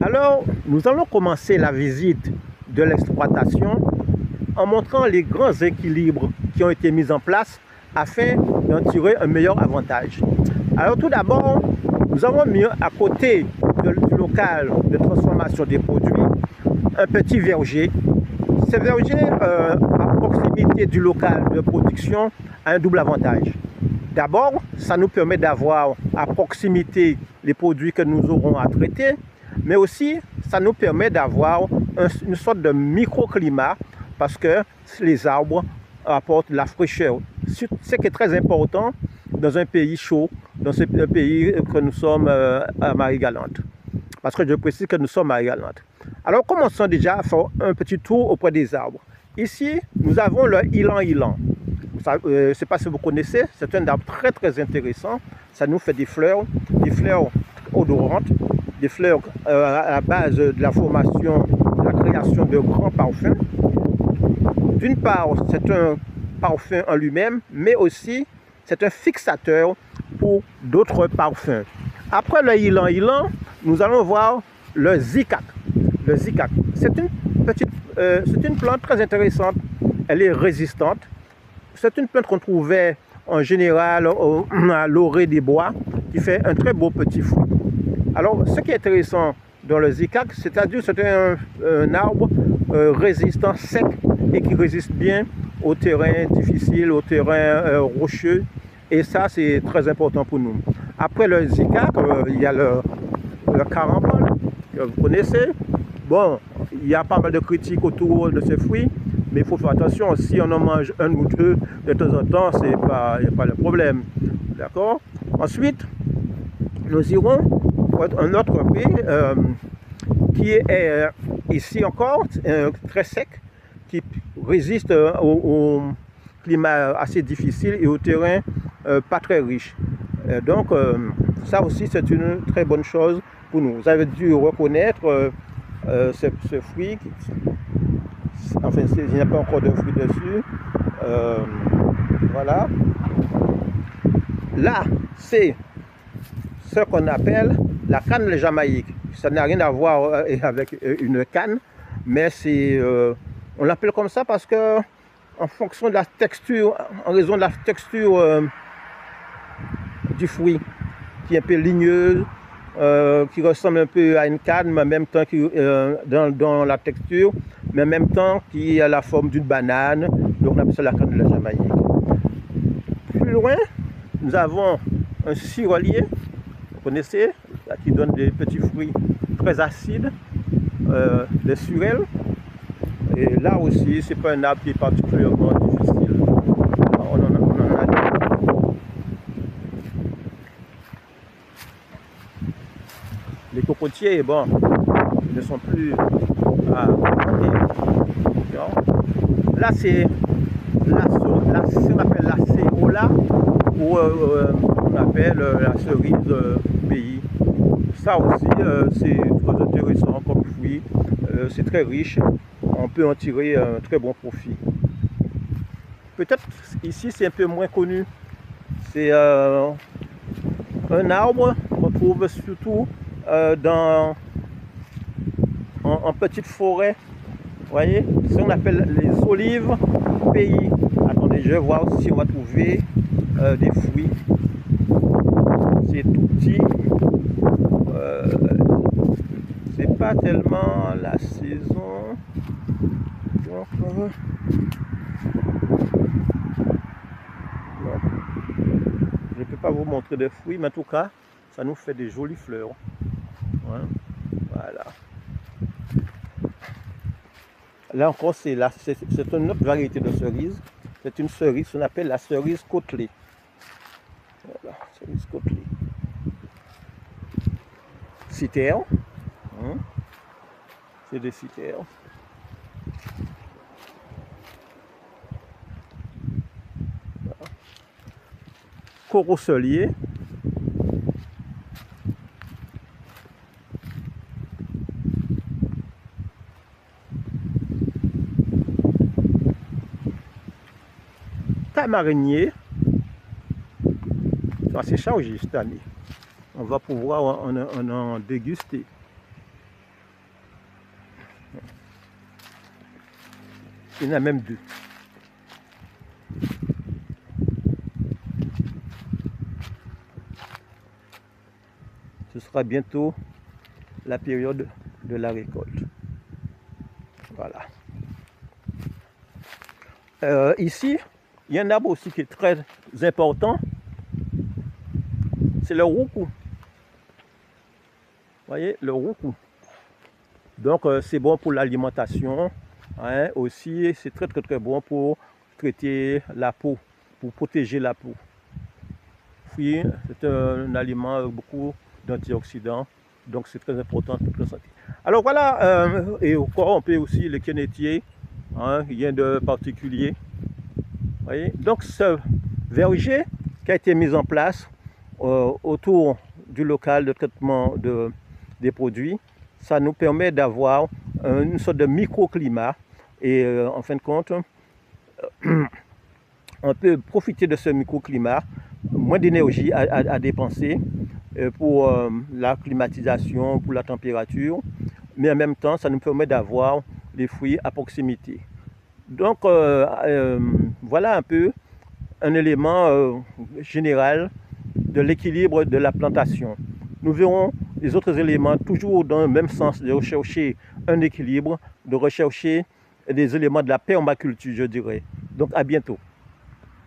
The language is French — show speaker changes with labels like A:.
A: Alors, nous allons commencer la visite de l'exploitation en montrant les grands équilibres qui ont été mis en place afin d'en tirer un meilleur avantage. Alors tout d'abord, nous avons mis à côté du local de transformation des produits un petit verger. Ce verger, à proximité du local de production, a un double avantage. D'abord, ça nous permet d'avoir à proximité les produits que nous aurons à traiter, mais aussi ça nous permet d'avoir une sorte de microclimat parce que les arbres apportent la fraîcheur. Ce qui est très important dans un pays chaud, dans ce pays que nous sommes à Marie-Galante. Parce que je précise que nous sommes à Marie-Galante. Alors commençons déjà à faire un petit tour auprès des arbres. Ici, nous avons le ilan-ilan. Je ne sais pas si vous connaissez, c'est un arbre très très intéressant. Ça nous fait des fleurs odorantes, des fleurs à la base de la formation, de la création de grands parfums. D'une part, c'est un parfum en lui-même, mais aussi c'est un fixateur pour d'autres parfums. Après le ilan-ilan, nous allons voir le zikak. Le zikak, c'est une plante très intéressante. Elle est résistante. C'est une plante qu'on trouvait en général à l'orée des bois, qui fait un très beau petit fruit. Alors, ce qui est intéressant dans le zikak, c'est-à-dire que c'est un arbre résistant, sec, et qui résiste bien au terrain difficile, au terrain rocheux. Et ça, c'est très important pour nous. Après le zikak, il y a le carambole, que vous connaissez. Bon, il y a pas mal de critiques autour de ces fruits, mais il faut faire attention. Si on en mange un ou deux de temps en temps, il n'y a pas de problème. D'accord? Ensuite, nous irons pour un autre fruit qui est ici encore, très sec, qui résiste au climat assez difficile et au terrain pas très riche. Donc, ça aussi, c'est une très bonne chose pour nous. Vous avez dû reconnaître ce fruit. Enfin, il n'y a pas encore de fruits dessus. Voilà. Là, c'est ce qu'on appelle la canne de Jamaïque. Ça n'a rien à voir avec une canne, mais on l'appelle comme ça parce que, en fonction de la texture, en raison de la texture du fruit, qui est un peu ligneuse, qui ressemble un peu à une canne, mais en même temps dans la texture, mais en même temps qui a la forme d'une banane. Donc on appelle ça la canne de la Jamaïque. Plus loin, nous avons un cirolier, vous connaissez, qui donne des petits fruits très acides, des surelles. Et là aussi, c'est pas un arbre qui est particulièrement difficile. On en a deux. Les cocotiers, bon, ne sont plus à là, c'est ce qu'on appelle la cérola, ou on appelle la cerise pays. Ça aussi, c'est très intéressant comme fruit. C'est très riche. On peut en tirer un très bon profit. Peut-être ici, c'est un peu moins connu. C'est un arbre qu'on trouve surtout en petite forêt. Vous voyez, ce qu'on appelle les olives pays. Attendez, je vais voir si on va trouver des fruits. C'est tout petit. C'est pas tellement la saison. Donc, non. Je ne peux pas vous montrer des fruits, mais en tout cas, ça nous fait des jolies fleurs. Hein? Voilà. Là encore, c'est une autre variété de cerise. C'est une cerise qu'on appelle la cerise côtelée. Voilà, cerise côtelée. Citerne. Hein? C'est des citernes. Voilà. Coroselier. Tamarinier. C'est assez chargé cette année. On va pouvoir en déguster. Il y en a même 2. Ce sera bientôt la période de la récolte. Voilà. Ici, il y a un arbre aussi qui est très important. C'est le roucou. Vous voyez, le roucou. Donc, c'est bon pour l'alimentation. Hein, aussi, c'est très bon pour traiter la peau, pour protéger la peau. Oui, c'est un aliment avec beaucoup d'antioxydants. Donc, c'est très important pour la santé. Alors, voilà. Et encore, on peut aussi le quénétier. Hein, rien de particulier. Voyez? Donc, ce verger qui a été mis en place autour du local de traitement des produits, ça nous permet d'avoir une sorte de microclimat et en fin de compte, on peut profiter de ce microclimat, moins d'énergie à dépenser pour la climatisation, pour la température, mais en même temps, ça nous permet d'avoir les fruits à proximité. Donc, voilà un peu un élément général de l'équilibre de la plantation. Nous verrons les autres éléments toujours dans le même sens, de rechercher un équilibre, de rechercher des éléments de la permaculture, je dirais. Donc, à bientôt.